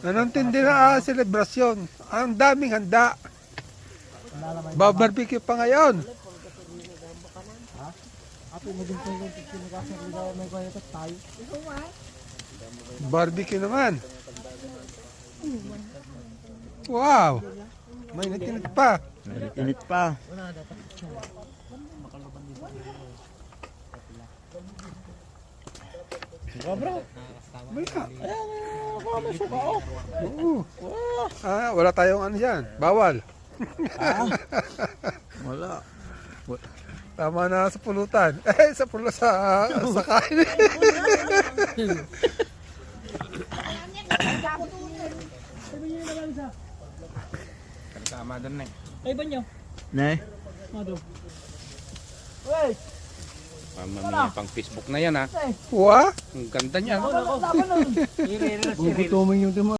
Anong tindi na selebrasyon. Ang daming handa. Barbecue pa ngayon. Barbecue naman. Wow. May natinit pa. Init pa. May ka. Oo. Wala tayong ano yan. Bawal. Wala. Tama na sa pulutan. Sa kain. Tama doon na eh. Ay ba nyo? Ne? Mado. Pang Facebook na yan ha. Wa? Ang ganda niya. Bubutuming yung